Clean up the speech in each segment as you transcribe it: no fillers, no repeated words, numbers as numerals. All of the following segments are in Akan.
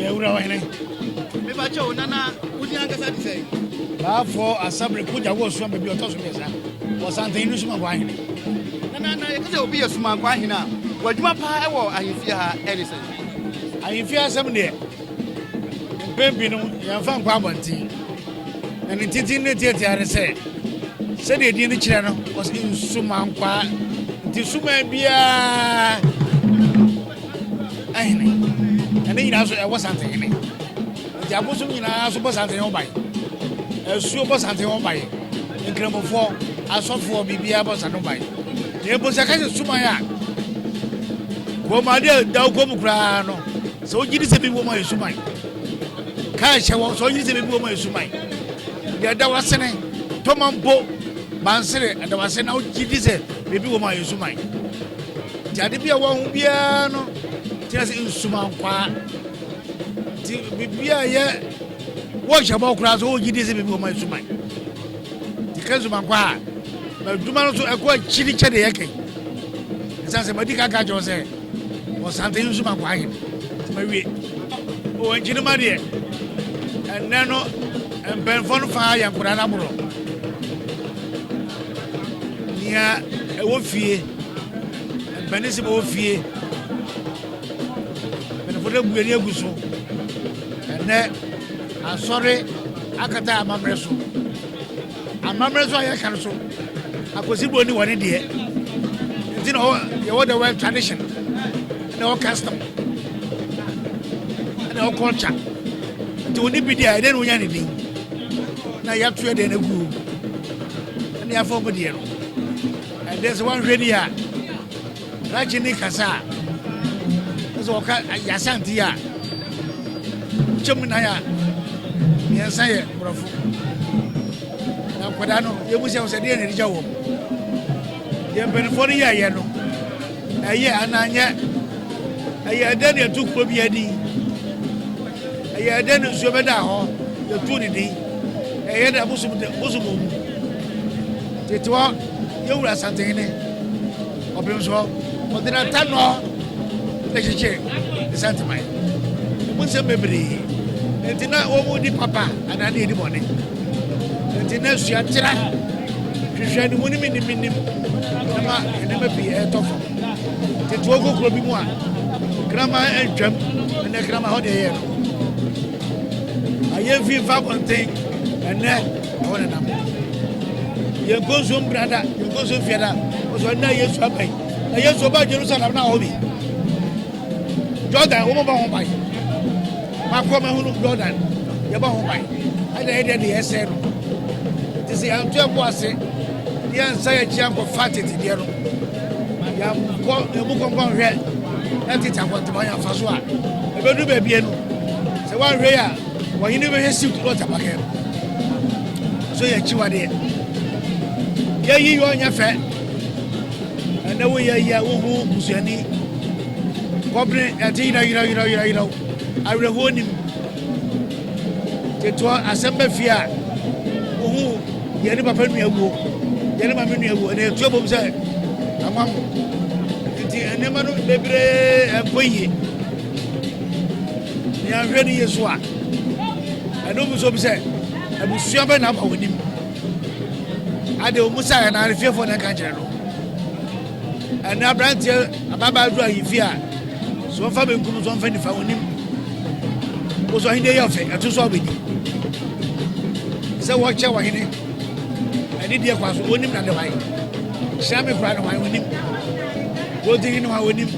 Kogyawoasu. Me ba cho nana udi ankasa di say. Baffour Kogyawoasu maybe otoso besa. Asantehene Nsumankwaahene. Nana yakase obi Nsumankwaahene a wadwuma pa ewo ahemfie ha Edison. Ahemfie asem de mpempi no yamfa nkwa abonti. Na ne titi ne tieti are say. Se de di ne kire no was Nsumankwaa. Nti suma bia ahene. And then you know, was something in it. The Abusum, you know, something on by a super something on by in Cremo 4, I saw for BB Abbas and on by. The Abbas are kind of Sumaya. Well, my dear, thou come crano. So you dis a big woman is Sumai. Cash, I was so you dis a big woman is Sumai. There was saying, Tomam Bo, Bansere, and there was saying, out you dis a baby woman is Sumai. Jadibia won't be no. Just in Nsumankwaa. Bibia ye watch about class all you dis people my Sumai. The Nsumankwaa. But Dumano so a chili chede yake. It's a medical catch was a was something Nsumankwaahene. Maybe oh and Jinamadi and Nano and Benfon Fire and Kuranaburo. Near a Wofie and Benissimo Fie. We guso ene asore akata amamreso aye kan so akosibo ni woni de nti no ye the world tradition no custom no culture nti oni bi dia ene no nya ne din na ya to de na gu na ya form de no and there's one radio rajini kasa so ka Asante ya chemna ya Nyansaye brofo na kwada no yebusia wo se de ne rija wo ye benfo ni ya no aye ananya aye ade ne tukuro bi adi aye ade ne nsuo beda ho ye tu ni din aye da busum tetwa ye wura Asantehene obimso odina tano Leche, the Santa Mai. Once a baby, and dinner over the papa, and I need money. And dinner she had she shared the money in the minimum, and never be a tough. The Togo could be one. Grandma and jump, and the grandma hot air. I have feel one thing, and then I want to know. You go some brother, you go some fiera, was one day you're swapping. I just so bad Jerusalem now, hobby. Jordan, over home by my common Jordan, you're home by. I did the SN. To see I'm 12 was it. The answer jump of fatty to the other. I'm called the book of red. That is what my Fasua. I will do baby. So one rare, when you never has suit water back here. So you're chew there. Yeah, you on your fat. And the way you're who Goblin, you know, I will hold him. To assemble fear. Who, you never put me a woo. You never put me a woo, and a trouble said, among the never baby and boy. You are ready as well. I know what's upset. I will shabby up with him. I do Musa and I fear for the country. And now, Brant, about you fear. So Fabian comes on Fanny found him. Was on the office at 2 so big. So watch our hinny. I did the class with him and the wine. Sammy cried away with him. Go to him with him.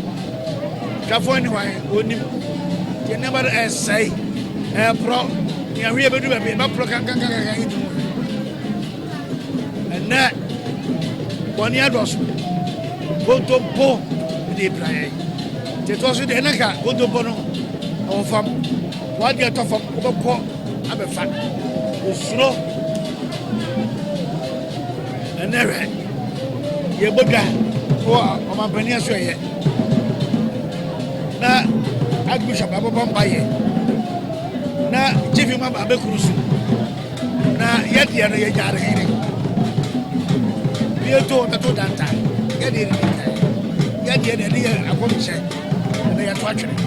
California with him. You never say, pro, you are able to be a pro can and that 1 year was go to Bo the play. It was the Naka, go to Bono, or from what you talk from Obako, I'm a fat. Slow and never. You boga, or my peninsula yet. Now, Archbishop Abombaye. Now, Chief Mabakus. Now, yet the other Yarahini. We are told that time. Get in. Get the idea of what we said. They are torturing.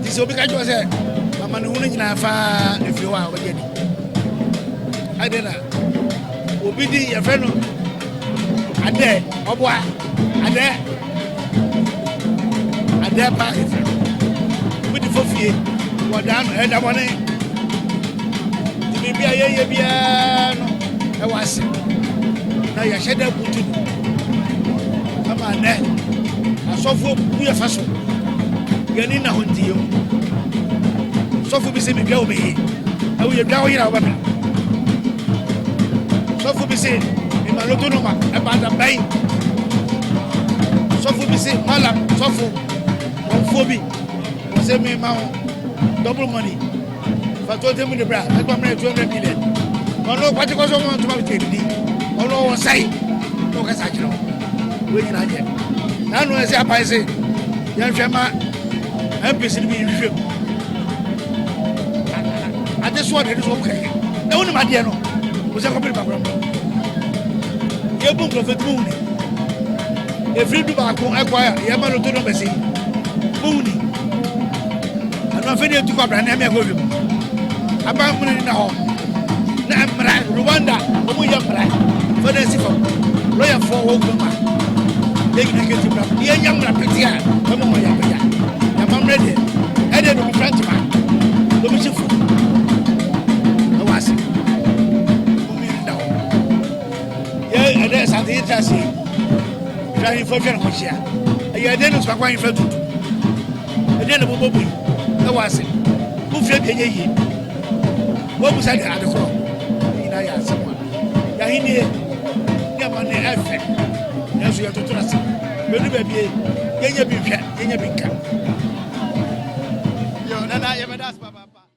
This will be because ama ne ho nyina fa efiri wa obeye ni ade na obi di ye fe no ade oboa ade pa efiri obi di fofie wadan e da bone di bia ye bia no e wase na ya sheda butu ama ne asofo bu ya faso yani na hondiyo sofo bi se me bia obeyi awu ye bia wo yira wo ba sofo bi se e maloto no ma e ba da bai sofo bi se malam sofo on fobi o se me ma double money fa to temu de bra e gba mre 200 million ono kwati ko so mo to ma bi tedi ono wo sai to ka sa kiro we nyina je na no e se apai se yan hwema MPC bi hwem ade so de so keke e woni ma de no o se ko bi babram ye bu prophet mu ni e free du ba ko e kwa ya ye ma no to no besi mu ni ana fe de tu ko bra na me ko bi aba mu ni na ho na mra Rwanda o mu ya mra fa de sifo roya fo wo ko ma ye ni ke ti bra ye nya mra petia o mo ya ya ya ma mra de e de no front ma do mi chifu no wasi o mi nda ho ye ade Asante interasi ja hi fo fere ko sia ye de no Nsumankwaahene fa tutu e de no bobobu e wasi bu fie bi ye yi wo bu sa de ade ko ina ya semwa ya hinie ya ma ne efe ya so ya totora se bedu ba bie yenya bi hwa yenya bi ka yo nana ye bedas papa